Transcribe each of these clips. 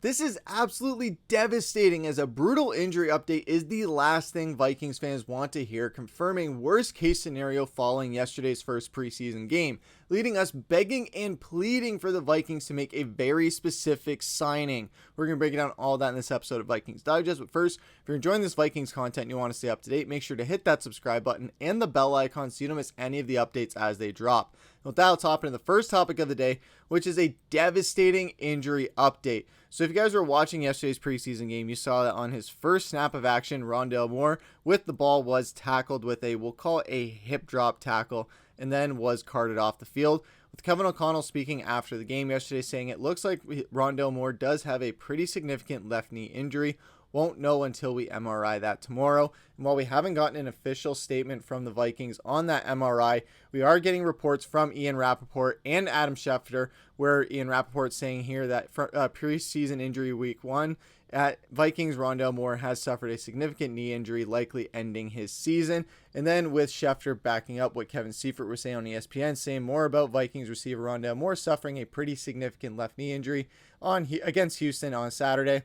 This is absolutely devastating, as a brutal injury update is the last thing Vikings fans want to hear, confirming worst case scenario following yesterday's first preseason game, leading us begging and pleading for the Vikings to make a very specific signing. We're going to break down all that in this episode of Vikings Digest, but first, if you're enjoying this Vikings content and you want to stay up to date, make sure to hit that subscribe button and the bell icon so you don't miss any of the updates as they drop. With that, let's hop into the first topic of the day, which is a devastating injury update. So if you guys were watching yesterday's preseason game, you saw that on his first snap of action, Rondale Moore with the ball was tackled with we'll call it a hip drop tackle, and then was carted off the field. With Kevin O'Connell speaking after the game yesterday, saying it looks like Rondale Moore does have a pretty significant left knee injury. Won't know until we MRI that tomorrow. And while we haven't gotten an official statement from the Vikings on that MRI, we are getting reports from Ian Rapoport and Adam Schefter, where Ian Rapoport's saying here that preseason injury week 1 at Vikings, Rondale Moore has suffered a significant knee injury, likely ending his season. And then with Schefter backing up what Kevin Seifert was saying on ESPN, saying more about Vikings receiver Rondale Moore suffering a pretty significant left knee injury against Houston on Saturday,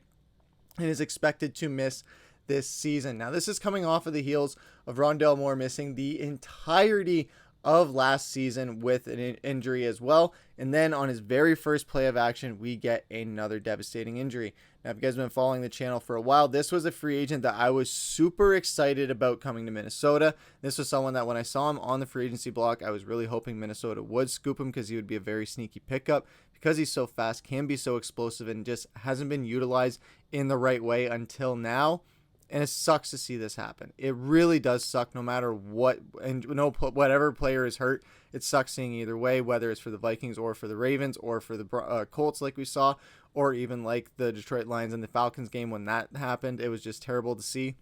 and is expected to miss this season. Now, this is coming off of the heels of Rondale Moore missing the entirety of last season with an injury as well. And then on his very first play of action, we get another devastating injury. Now, if you guys have been following the channel for a while, this was a free agent that I was super excited about coming to Minnesota. This was someone that when I saw him on the free agency block, I was really hoping Minnesota would scoop him because he would be a very sneaky pickup, because he's so fast, can be so explosive, and just hasn't been utilized in the right way until now. And it sucks to see this happen. It really does suck, no matter what, and whatever player is hurt. It sucks seeing either way, whether it's for the Vikings or for the Ravens or for the Colts like we saw, or even like the Detroit Lions and the Falcons game when that happened. It was just terrible to see.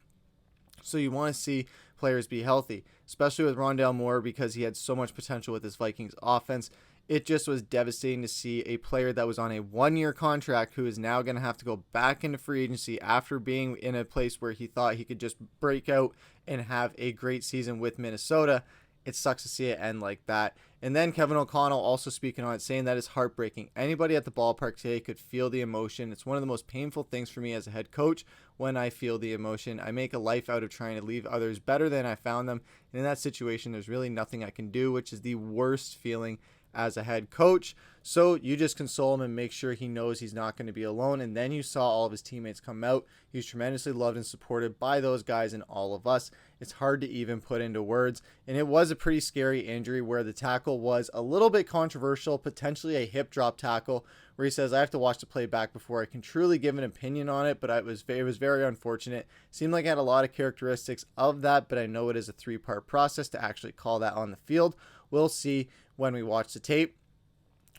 So you want to see players be healthy, especially with Rondale Moore, because he had so much potential with this Vikings offense. It just was devastating to see a player that was on a 1-year contract who is now going to have to go back into free agency after being in a place where he thought he could just break out and have a great season with Minnesota. It sucks to see it end like that. And then Kevin O'Connell also speaking on it, saying that is heartbreaking. Anybody at the ballpark today could feel the emotion. It's one of the most painful things for me as a head coach when I feel the emotion. I make a life out of trying to leave others better than I found them. And in that situation, there's really nothing I can do, which is the worst feeling as a head coach. So you just console him and make sure he knows he's not going to be alone. And then you saw all of his teammates come out. He's tremendously loved and supported by those guys and all of us. It's hard to even put into words. And it was a pretty scary injury where the tackle was a little bit controversial, potentially a hip drop tackle, where he says, I have to watch the play back before I can truly give an opinion on it, but it was very unfortunate. Seemed like it had a lot of characteristics of that, but I know it is a 3-part process to actually call that on the field. We'll see when we watch the tape.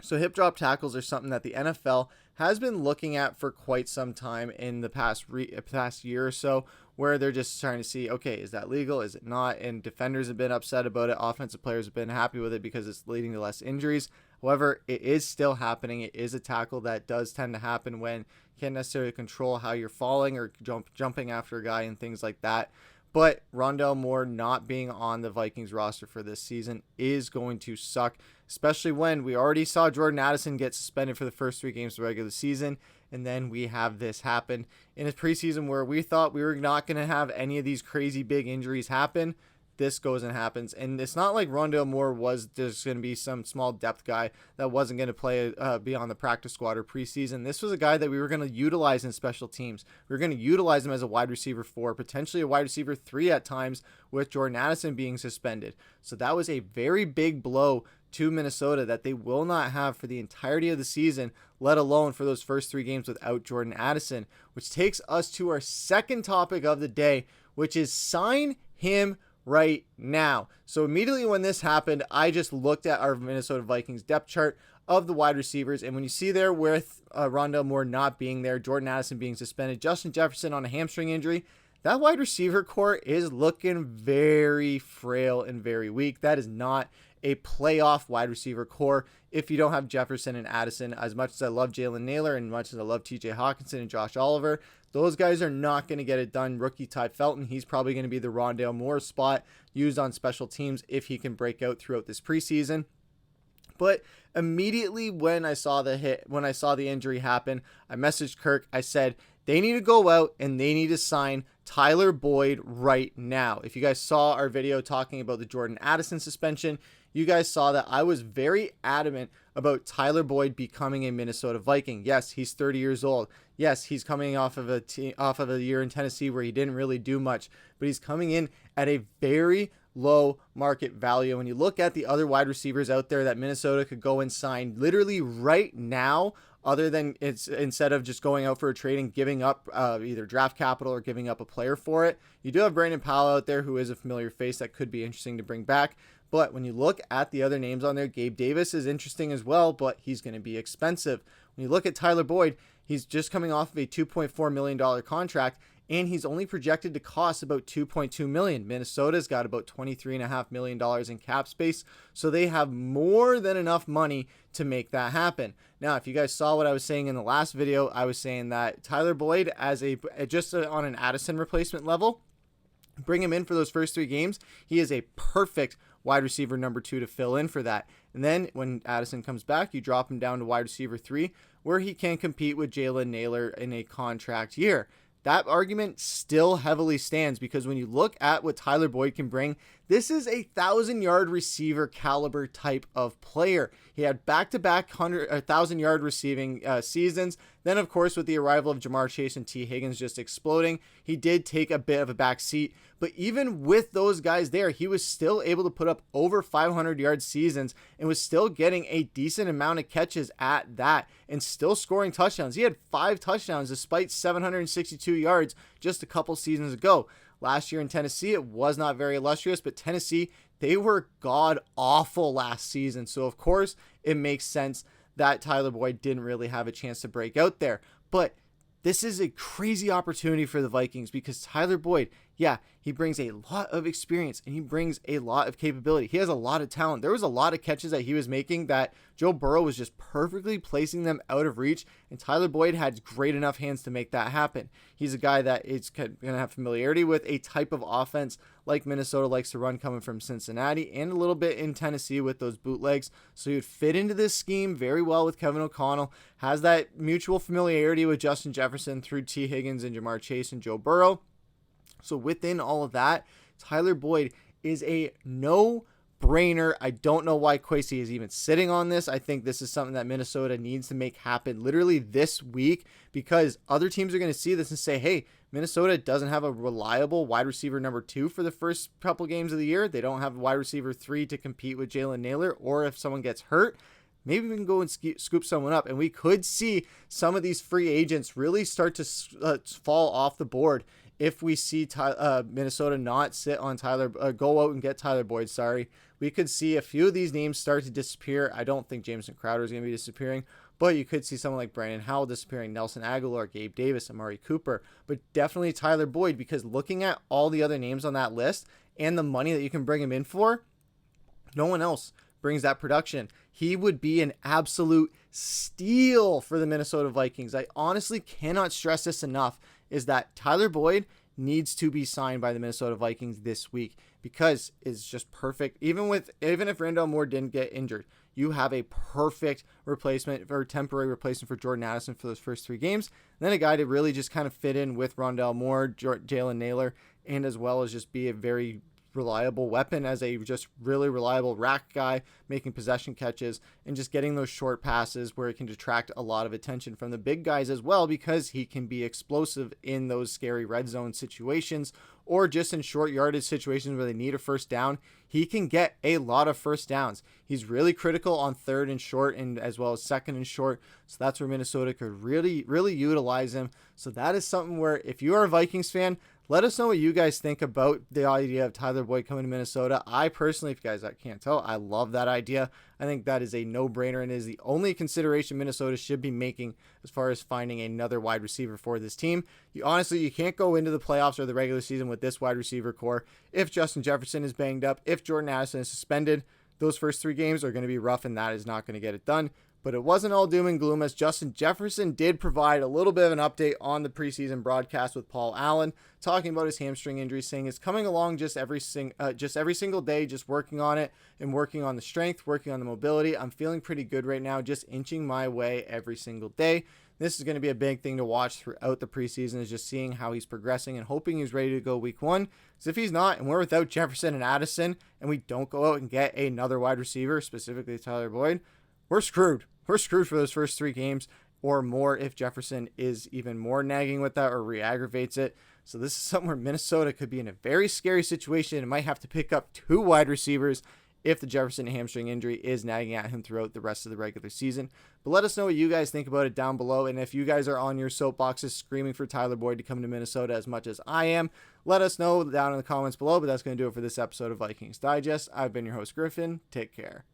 So hip drop tackles are something that the NFL has been looking at for quite some time in the past year or so, where they're just trying to see, okay, is that legal? Is it not? And defenders have been upset about it. Offensive players have been happy with it because it's leading to less injuries. However, it is still happening. It is a tackle that does tend to happen when you can't necessarily control how you're falling or jumping after a guy and things like that. But Rondale Moore not being on the Vikings roster for this season is going to suck, especially when we already saw Jordan Addison get suspended for the first 3 games of the regular season, and then we have this happen in a preseason where we thought we were not going to have any of these crazy big injuries happen. This goes and happens, and it's not like Rondale Moore was just going to be some small depth guy that wasn't going to play be on the practice squad or preseason. This was a guy that we were going to utilize in special teams. We were going to utilize him as a wide receiver 4, potentially a wide receiver 3 at times, with Jordan Addison being suspended. So that was a very big blow to Minnesota that they will not have for the entirety of the season, let alone for those first 3 games without Jordan Addison, which takes us to our second topic of the day, which is sign him right now. So immediately when this happened, I just looked at our Minnesota Vikings depth chart of the wide receivers, and when you see there with Rondale Moore not being there, Jordan Addison being suspended, Justin Jefferson on a hamstring injury, that wide receiver core is looking very frail and very weak. That is not a playoff wide receiver core if you don't have Jefferson and Addison. As much as I love Jalen Naylor and much as I love TJ Hawkinson and Josh Oliver, those guys are not going to get it done. Rookie Ty Felton, he's probably going to be the Rondale Moore spot used on special teams if he can break out throughout this preseason. But immediately when I saw the injury happen, I messaged Kirk. I said, they need to go out and they need to sign Tyler Boyd right now. If you guys saw our video talking about the Jordan Addison suspension, you guys saw that I was very adamant about Tyler Boyd becoming a Minnesota Viking. Yes, he's 30 years old. Yes, he's coming off of a year in Tennessee where he didn't really do much, but he's coming in at a very low market value. When you look at the other wide receivers out there that Minnesota could go and sign literally right now, other than it's instead of just going out for a trade and giving up either draft capital or giving up a player for it, you do have Brandon Powell out there who is a familiar face that could be interesting to bring back. But when you look at the other names on there, Gabe Davis is interesting as well, but he's going to be expensive. When you look at Tyler Boyd, he's just coming off of a $2.4 million contract, and he's only projected to cost about $2.2 million. Minnesota's got about $23.5 million in cap space, so they have more than enough money to make that happen. Now, if you guys saw what I was saying in the last video, I was saying that Tyler Boyd, on an Addison replacement level, bring him in for those first 3 games, he is a perfect wide receiver number 2 to fill in for that. And then when Addison comes back, you drop him down to wide receiver 3, where he can compete with Jalen Nailor in a contract year. That argument still heavily stands, because when you look at what Tyler Boyd can bring, this is a 1,000-yard receiver caliber type of player. He had back-to-back 1,000-yard receiving seasons. Then, of course, with the arrival of Jamar Chase and T. Higgins just exploding, he did take a bit of a back seat. But even with those guys there, he was still able to put up over 500-yard seasons and was still getting a decent amount of catches at that and still scoring touchdowns. He had 5 touchdowns despite 762 yards just a couple seasons ago. Last year in Tennessee, it was not very illustrious, but Tennessee, they were god-awful last season. So, of course, it makes sense that Tyler Boyd didn't really have a chance to break out there. But this is a crazy opportunity for the Vikings, because Tyler Boyd, yeah, he brings a lot of experience and he brings a lot of capability. He has a lot of talent. There was a lot of catches that he was making that Joe Burrow was just perfectly placing them out of reach, and Tyler Boyd had great enough hands to make that happen. He's a guy that is going to have familiarity with a type of offense like Minnesota likes to run, coming from Cincinnati and a little bit in Tennessee with those bootlegs. So he would fit into this scheme very well with Kevin O'Connell, has that mutual familiarity with Justin Jefferson through T. Higgins and Jamar Chase and Joe Burrow. So within all of that, Tyler Boyd is a no-brainer. I don't know why Kwesi is even sitting on this. I think this is something that Minnesota needs to make happen literally this week, because other teams are going to see this and say, hey, Minnesota doesn't have a reliable wide receiver number 2 for the first couple games of the year. They don't have a wide receiver 3 to compete with Jalen Nailor, or if someone gets hurt, maybe we can go and scoop someone up, and we could see some of these free agents really start to fall off the board if we see Minnesota not sit on go out and get Tyler Boyd. We could see a few of these names start to disappear. I don't think Jameson Crowder is going to be disappearing, but you could see someone like Brandon Howell disappearing, Nelson Aguilar, Gabe Davis, Amari Cooper, but definitely Tyler Boyd, because looking at all the other names on that list and the money that you can bring him in for, no one else brings that production. He would be an absolute steal for the Minnesota Vikings. I honestly cannot stress this enough, is that Tyler Boyd needs to be signed by the Minnesota Vikings this week, because it's just perfect. Even if Rondale Moore didn't get injured, you have a perfect replacement or temporary replacement for Jordan Addison for those first 3 games. And then a guy to really just kind of fit in with Rondale Moore, Jalen Nailor, and as well as just be a very reliable weapon as a just really reliable rack guy, making possession catches and just getting those short passes where it can detract a lot of attention from the big guys as well, because he can be explosive in those scary red zone situations or just in short yardage situations where they need a first down. He can get a lot of first downs. He's really critical on 3rd and short and as well as 2nd and short. So that's where Minnesota could really, really utilize him. So that is something where, if you are a Vikings fan, let us know what you guys think about the idea of Tyler Boyd coming to Minnesota. I personally, if you guys can't tell, I love that idea. I think that is a no-brainer and is the only consideration Minnesota should be making as far as finding another wide receiver for this team. You can't go into the playoffs or the regular season with this wide receiver core. If Justin Jefferson is banged up, if Jordan Addison is suspended, those first 3 games are going to be rough, and that is not going to get it done. But it wasn't all doom and gloom, as Justin Jefferson did provide a little bit of an update on the preseason broadcast with Paul Allen, talking about his hamstring injury, saying it's coming along just every single day, just working on it and working on the strength, working on the mobility. I'm feeling pretty good right now, just inching my way every single day. This is going to be a big thing to watch throughout the preseason, is just seeing how he's progressing and hoping he's ready to go week 1. Because if he's not, and we're without Jefferson and Addison, and we don't go out and get another wide receiver, specifically Tyler Boyd, we're screwed. We're screwed for those first 3 games or more if Jefferson is even more nagging with that or re-aggravates it. So this is something where Minnesota could be in a very scary situation and might have to pick up 2 wide receivers if the Jefferson hamstring injury is nagging at him throughout the rest of the regular season. But let us know what you guys think about it down below. And if you guys are on your soapboxes screaming for Tyler Boyd to come to Minnesota as much as I am, let us know down in the comments below. But that's going to do it for this episode of Vikings Digest. I've been your host, Griffin. Take care.